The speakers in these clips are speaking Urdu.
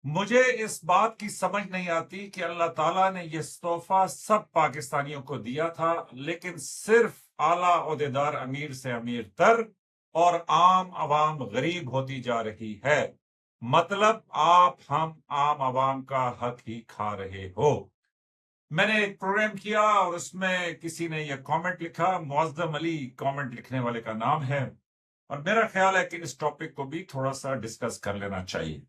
مجھے اس بات کی سمجھ نہیں آتی کہ اللہ تعالیٰ نے یہ تحفہ سب پاکستانیوں کو دیا تھا، لیکن صرف اعلیٰ عہدیدار امیر سے امیر تر اور عام عوام غریب ہوتی جا رہی ہے۔ مطلب آپ ہم عام عوام کا حق ہی کھا رہے ہو۔ میں نے ایک پروگرام کیا اور اس میں کسی نے یہ کامنٹ لکھا، معظم علی کامنٹ لکھنے والے کا نام ہے، اور میرا خیال ہے کہ اس ٹاپک کو بھی تھوڑا سا ڈسکس کر لینا چاہیے۔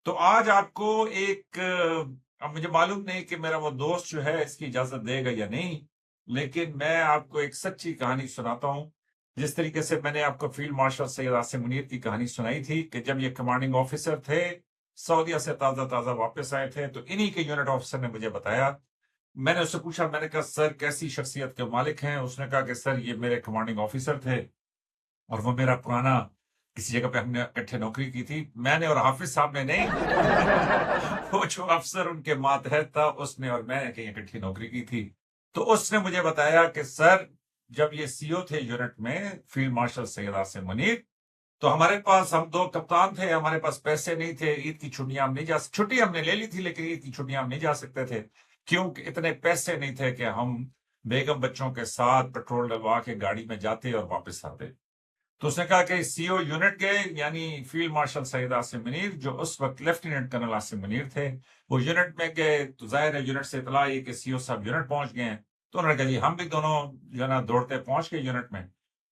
تو آج آپ کو ایک اب مجھے معلوم نہیں کہ میرا وہ دوست جو ہے اس کی اجازت دے گا یا نہیں، لیکن میں آپ کو ایک سچی کہانی سناتا ہوں۔ جس طریقے سے میں نے آپ کو فیلڈ مارشل سید عاصم منیر کی کہانی سنائی تھی کہ جب یہ کمانڈنگ آفیسر تھے، سعودیہ سے تازہ تازہ واپس آئے تھے، تو انہی کے یونٹ آفیسر نے مجھے بتایا۔ میں نے اس سے پوچھا، میں نے کہا سر کیسی شخصیت کے مالک ہیں؟ اس نے کہا کہ سر یہ میرے کمانڈنگ آفیسر تھے، اور وہ میرا پرانا کسی جگہ پہ ہم نے اکٹھے نوکری کی تھی، میں نے اور حافظ صاحب نے نہیں وہ جو افسر ان کے ماتحت تھا اس نے اور میں نے کہیں اکٹھی نوکری کی تھی۔ تو اس نے مجھے بتایا کہ سر جب یہ سی او تھے یونٹ میں، فیلڈ مارشل سید عاصم منیر، تو ہمارے پاس ہم دو کپتان تھے، ہمارے پاس پیسے نہیں تھے، عید کی چھٹیاں ہم نہیں چھٹی ہم نے لے لی تھی لیکن عید کی چھٹیاں ہم نہیں جا سکتے تھے، کیونکہ اتنے پیسے نہیں تھے کہ ہم بیگم بچوں کے ساتھ پیٹرول ڈلوا کے گاڑی میں جاتے اور واپس آتے۔ تو اس نے کہا کہ سی او یونٹ گئے، یعنی فیلڈ مارشل سید عاصم منیر جو اس وقت لیفٹیننٹ کرنل عاصم منیر تھے، وہ یونٹ میں گئے، تو ظاہر ہے یونٹ سے اطلاع آئی کہ سی او صاحب یونٹ پہنچ گئے ہیں۔ تو انہوں نے کہا جی ہم بھی دونوں جو ہے نا دوڑتے پہنچ گئے یونٹ میں۔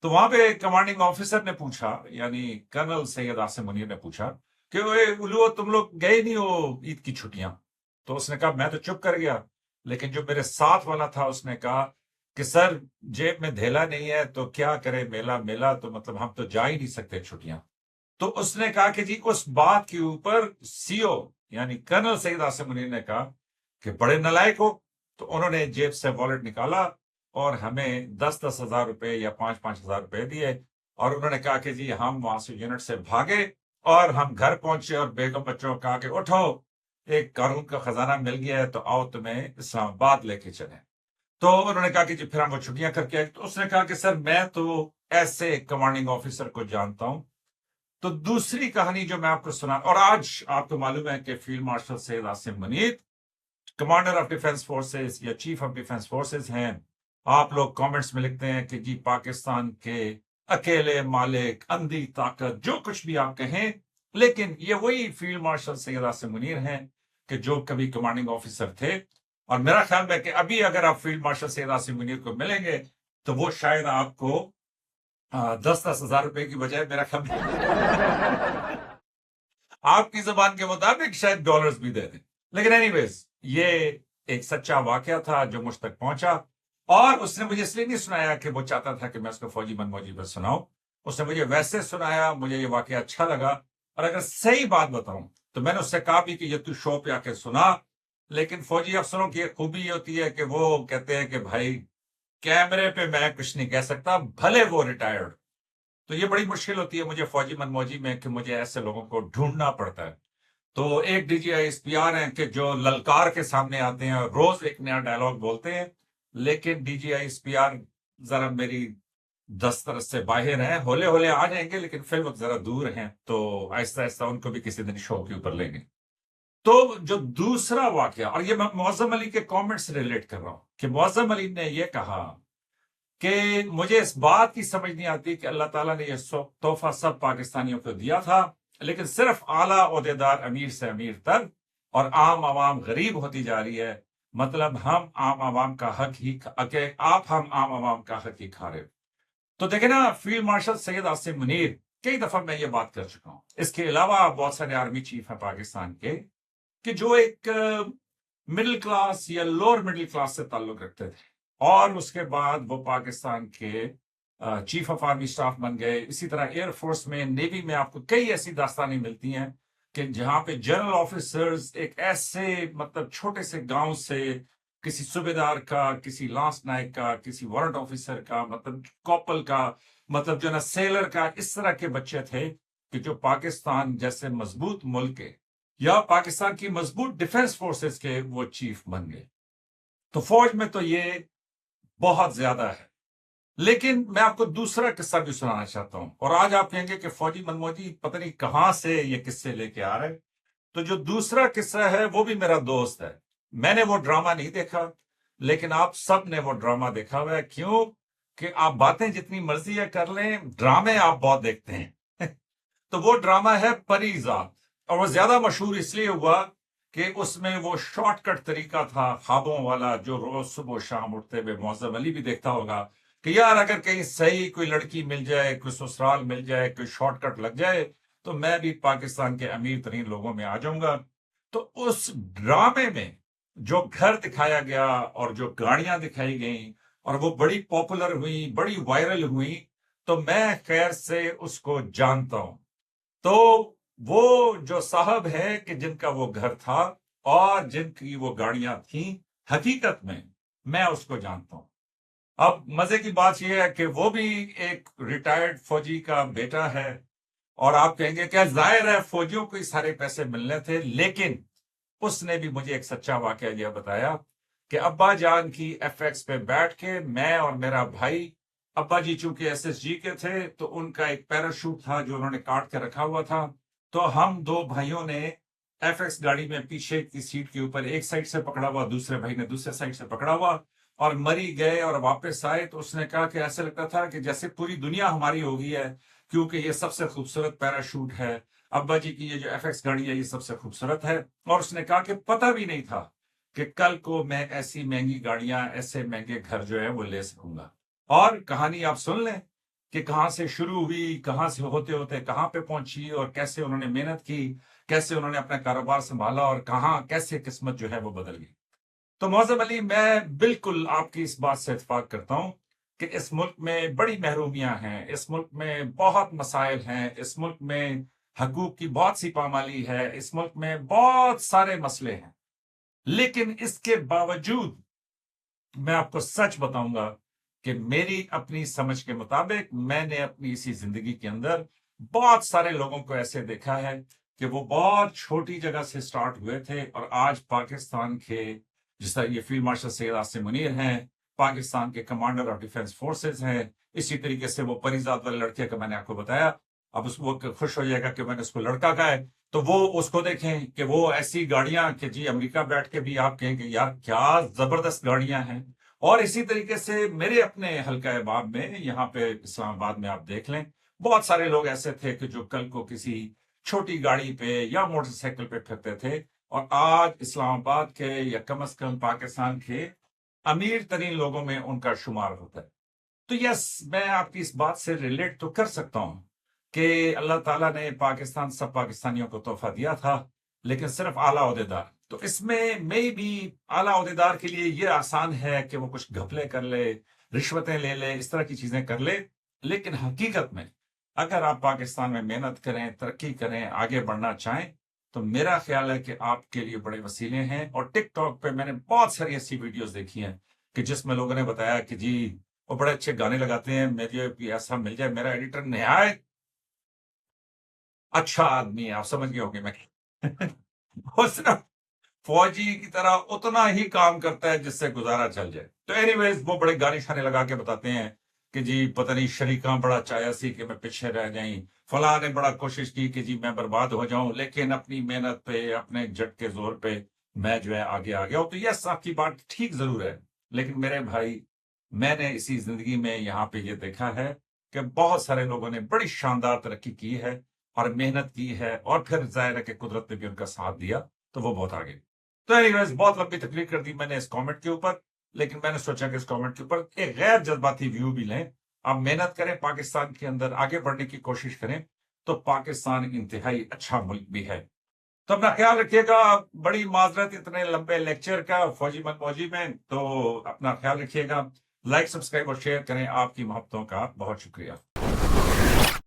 تو وہاں پہ کمانڈنگ آفیسر نے پوچھا، یعنی کرنل سید عاصم منیر نے پوچھا کہ الو تم لوگ گئے نہیں ہو عید کی چھٹیاں؟ تو اس نے کہا میں تو چپ کر گیا، لیکن جو میرے ساتھ والا تھا اس نے کہا کہ سر جیب میں دھیلا نہیں ہے تو کیا کرے میلا میلا، تو مطلب ہم تو جا ہی نہیں سکتے چھٹیاں۔ تو اس نے کہا کہ جی اس بات کے اوپر سی او یعنی کرنل سید عاصم منیر نے کہا کہ بڑے نالائق ہو۔ تو انہوں نے جیب سے والٹ نکالا اور ہمیں 10,000 روپے یا 5,000 روپے دیے، اور انہوں نے کہا کہ جی ہم وہاں سے یونٹ سے بھاگے اور ہم گھر پہنچے اور بیگم بچوں کو کہا کہ اٹھو ایک قارون کا خزانہ مل گیا ہے، تو آؤ تمہیں اسلام آباد لے کے چلیں۔ تو انہوں نے کہا کہ جی پھر ہم وہ چھٹیاں کر کے آئے۔ تو اس نے کہا کہ سر میں تو ایسے کمانڈنگ آفیسر کو جانتا ہوں۔ تو دوسری کہانی جو میں آپ کو سنا، اور آج آپ کو معلوم ہے کہ field marshal Syed Asim Munir commander of defence forces یا چیف آف ڈیفense فورسز ہیں۔ آپ لوگ کامنٹس میں لکھتے ہیں کہ جی پاکستان کے اکیلے مالک، اندھی طاقت، جو کچھ بھی آپ کہیں، لیکن یہ وہی فیلڈ مارشل سید عاصم منیر ہیں کہ جو کبھی کمانڈنگ آفیسر تھے، اور میرا خیال ہے کہ ابھی اگر آپ فیلڈ مارشل سید عاصم منیر کو ملیں گے تو وہ شاید آپ کو 10,000 روپے کی بجائے میرا خیال آپ کی زبان کے مطابق شاید ڈالرز بھی دے دیں۔ لیکن اینی ویز یہ ایک سچا واقعہ تھا جو مجھ تک پہنچا، اور اس نے مجھے اس لیے نہیں سنایا کہ وہ چاہتا تھا کہ میں اس کو فوجی من موجی پر سناؤں، اس نے مجھے ویسے سنایا، مجھے یہ واقعہ اچھا لگا، اور اگر صحیح بات بتاؤں تو میں نے اس سے کہا بھی کہ یہ تو شو پہ آ کے سنا، لیکن فوجی افسروں کی ایک خوبی یہ ہوتی ہے کہ وہ کہتے ہیں کہ بھائی کیمرے پہ میں کچھ نہیں کہہ سکتا، بھلے وہ ریٹائرڈ۔ تو یہ بڑی مشکل ہوتی ہے مجھے فوجی من موجی میں کہ مجھے ایسے لوگوں کو ڈھونڈنا پڑتا ہے۔ تو ایک D G I S P R ہیں کہ جو للکار کے سامنے آتے ہیں، روز ایک نیا ڈائلاگ بولتے ہیں، لیکن D G I S P R ذرا میری دسترس سے باہر ہیں، ہولے ہولے آ جائیں گے لیکن فی الوقت ذرا دور ہیں، تو آہستہ آہستہ ان کو بھی کسی دن شو کے اوپر لیں گے۔ تو جو دوسرا واقعہ، اور یہ میں معظم علی کے کامنٹ سے ریلیٹ کر رہا ہوں کہ معظم علی نے یہ کہا کہ مجھے اس بات کی سمجھ نہیں آتی کہ اللہ تعالیٰ نے یہ تحفہ سب پاکستانیوں کو دیا تھا، لیکن صرف اعلیٰ عہدیدار امیر سے امیر تر اور عام عوام غریب ہوتی جا رہی ہے۔ مطلب ہم عام عوام کا حق ہی آپ ہم عام عوام کا حق ہی کھا رہے ہو۔ تو دیکھیں نا، فیلڈ مارشل سید عاصم منیر، کئی دفعہ میں یہ بات کر چکا ہوں، اس کے علاوہ بہت سارے آرمی چیف ہیں پاکستان کے کہ جو ایک مڈل کلاس یا لوور مڈل کلاس سے تعلق رکھتے تھے، اور اس کے بعد وہ پاکستان کے چیف آف آرمی اسٹاف بن گئے۔ اسی طرح ایئر فورس میں، نیوی میں آپ کو کئی ایسی داستانیں ملتی ہیں کہ جہاں پہ جنرل آفیسرز ایک ایسے مطلب چھوٹے سے گاؤں سے کسی صوبیدار کا، کسی لانس نائک کا، کسی وارنٹ آفیسر کا، مطلب کوپل کا، مطلب جو نا سیلر کا، اس طرح کے بچے تھے کہ جو پاکستان جیسے مضبوط ملک کے یا پاکستان کی مضبوط ڈیفenس فورسز کے وہ چیف بن گئے۔ تو فوج میں تو یہ بہت زیادہ ہے، لیکن میں آپ کو دوسرا قصہ بھی سنانا چاہتا ہوں، اور آج آپ کہیں گے کہ فوجی من موجی پتہ نہیں کہاں سے یہ قصے لے کے آ رہے۔ تو جو دوسرا قصہ ہے وہ بھی میرا دوست ہے. میں نے وہ ڈرامہ نہیں دیکھا، لیکن آپ سب نے وہ ڈرامہ دیکھا ہوا ہے. کیوں کہ آپ باتیں جتنی مرضی ہے کر لیں، ڈرامے آپ بہت دیکھتے ہیں. تو وہ ڈرامہ ہے پری ذات، اور وہ زیادہ مشہور اس لیے ہوا کہ اس میں وہ شارٹ کٹ طریقہ تھا خوابوں والا، جو روز صبح و شام اٹھتے ہوئے معظم علی بھی دیکھتا ہوگا کہ یار اگر کہیں صحیح کوئی لڑکی مل جائے، کوئی سسرال مل جائے، کوئی شارٹ کٹ لگ جائے تو میں بھی پاکستان کے امیر ترین لوگوں میں آ جاؤں گا. تو اس ڈرامے میں جو گھر دکھایا گیا اور جو گاڑیاں دکھائی گئیں اور وہ بڑی پاپولر ہوئی، بڑی وائرل ہوئی، تو میں خیر سے اس کو جانتا ہوں. تو وہ جو صاحب ہے کہ جن کا وہ گھر تھا اور جن کی وہ گاڑیاں تھیں، حقیقت میں اس کو جانتا ہوں. اب مزے کی بات یہ ہے کہ وہ بھی ایک ریٹائرڈ فوجی کا بیٹا ہے، اور آپ کہیں گے کیا ظاہر ہے فوجیوں کو ہی سارے پیسے ملنے تھے، لیکن اس نے بھی مجھے ایک سچا واقعہ یہ بتایا کہ ابا جان کی ایف ایکس پہ بیٹھ کے میں اور میرا بھائی، ابا جی چونکہ ایس ایس جی کے تھے تو ان کا ایک پیراشوٹ تھا جو انہوں نے کاٹ کے رکھا ہوا تھا، تو ہم دو بھائیوں نے ایف ایکس گاڑی میں پیچھے کی سیٹ کے اوپر ایک سائڈ سے پکڑا ہوا، دوسرے بھائی نے دوسرے سائڈ سے پکڑا ہوا، اور مری گئے اور واپس آئے تو اس نے کہا کہ ایسے لگتا تھا کہ جیسے پوری دنیا ہماری ہو گئی ہے، کیونکہ یہ سب سے خوبصورت پیراشوٹ ہے. ابا جی کی یہ جو ایف ایکس گاڑی ہے یہ سب سے خوبصورت ہے. اور اس نے کہا کہ پتہ بھی نہیں تھا کہ کل کو میں ایسی مہنگی گاڑیاں، ایسے مہنگے گھر جو ہے وہ لے سکوں گا. اور کہانی آپ سن لیں کہ کہاں سے شروع ہوئی، کہاں سے ہوتے ہوتے کہاں پہ پہنچی، اور کیسے انہوں نے محنت کی، کیسے انہوں نے اپنا کاروبار سنبھالا، اور کہاں کیسے قسمت جو ہے وہ بدل گئی. تو معظم علی، میں بالکل آپ کی اس بات سے اتفاق کرتا ہوں کہ اس ملک میں بڑی محرومیاں ہیں، اس ملک میں بہت مسائل ہیں، اس ملک میں حقوق کی بہت سی پامالی ہے، اس ملک میں بہت سارے مسئلے ہیں. لیکن اس کے باوجود میں آپ کو سچ بتاؤں گا کہ میری اپنی سمجھ کے مطابق میں نے اپنی اسی زندگی کے اندر بہت سارے لوگوں کو ایسے دیکھا ہے کہ وہ بہت چھوٹی جگہ سے سٹارٹ ہوئے تھے اور آج پاکستان کے، جس طرح یہ فیلڈ مارشل سید عاصم منیر ہیں، پاکستان کے کمانڈر آف ڈیفنس فورسز ہیں. اسی طریقے سے وہ پریزاد والے لڑکے کا میں نے آپ کو بتایا، اب اس وہ خوش ہو جائے گا کہ میں نے اس کو لڑکا کہا ہے، تو وہ اس کو دیکھیں کہ وہ ایسی گاڑیاں کہ جی امریکہ بیٹھ کے بھی آپ کہیں کہ یار کیا زبردست گاڑیاں ہیں. اور اسی طریقے سے میرے اپنے حلقہ باب میں یہاں پہ اسلام آباد میں آپ دیکھ لیں، بہت سارے لوگ ایسے تھے کہ جو کل کو کسی چھوٹی گاڑی پہ یا موٹر سائیکل پہ پھرتے تھے، اور آج اسلام آباد کے یا کم از کم پاکستان کے امیر ترین لوگوں میں ان کا شمار ہوتا ہے. تو یس، میں آپ کی اس بات سے ریلیٹ تو کر سکتا ہوں کہ اللہ تعالیٰ نے پاکستان سب پاکستانیوں کو تحفہ دیا تھا، لیکن صرف اعلیٰ عہدیدار. تو اس میں بھی اعلیٰ عہدیدار کے لیے یہ آسان ہے کہ وہ کچھ گھپلے کر لے، رشوتیں لے لے، اس طرح کی چیزیں کر لے. لیکن حقیقت میں اگر آپ پاکستان میں محنت کریں، ترقی کریں، آگے بڑھنا چاہیں، تو میرا خیال ہے کہ آپ کے لیے بڑے وسیلے ہیں. اور ٹک ٹاک پہ میں نے بہت ساری ایسی ویڈیوز دیکھی ہیں کہ جس میں لوگوں نے بتایا کہ جی وہ بڑے اچھے گانے لگاتے ہیں، مجھے بھی ایسا مل جائے. میرا ایڈیٹر نہایت اچھا آدمی ہے، آپ سمجھ گئے ہوں گے. میں وہ صرف فوجی کی طرح اتنا ہی کام کرتا ہے جس سے گزارا چل جائے. تو اینی ویز وہ بڑے گانے شانے لگا کے بتاتے ہیں کہ جی پتہ نہیں شریکاں بڑا چاہیا سی کہ میں پیچھے رہ جائیں، فلاں نے بڑا کوشش کی کہ جی میں برباد ہو جاؤں، لیکن اپنی محنت پہ، اپنے جٹ کے زور پہ میں جو ہے آگے آ گیا ہوں. تو یس، آپ کی بات ٹھیک ضرور ہے، لیکن میرے بھائی، میں نے اسی زندگی میں یہاں پہ یہ دیکھا ہے کہ بہت سارے لوگوں نے بڑی شاندار ترقی کی ہے اور محنت کی ہے، اور پھر ظاہر ہے کہ قدرت نے بھی ان کا ساتھ دیا تو وہ بہت آگے. تو اینیویز، بہت لمبی تقریر کر دی میں نے اس کامنٹ کے اوپر، لیکن میں نے سوچا کہ اس کامنٹ کے اوپر ایک غیر جذباتی ویو بھی لیں. آپ محنت کریں، پاکستان کے اندر آگے بڑھنے کی کوشش کریں، تو پاکستان انتہائی اچھا ملک بھی ہے. تو اپنا خیال رکھیے گا. بڑی معذرت اتنے لمبے لیکچر کا فوجی من فوجی میں، تو اپنا خیال رکھیے گا. لائک، سبسکرائب اور شیئر کریں. آپ کی محبتوں کا بہت شکریہ.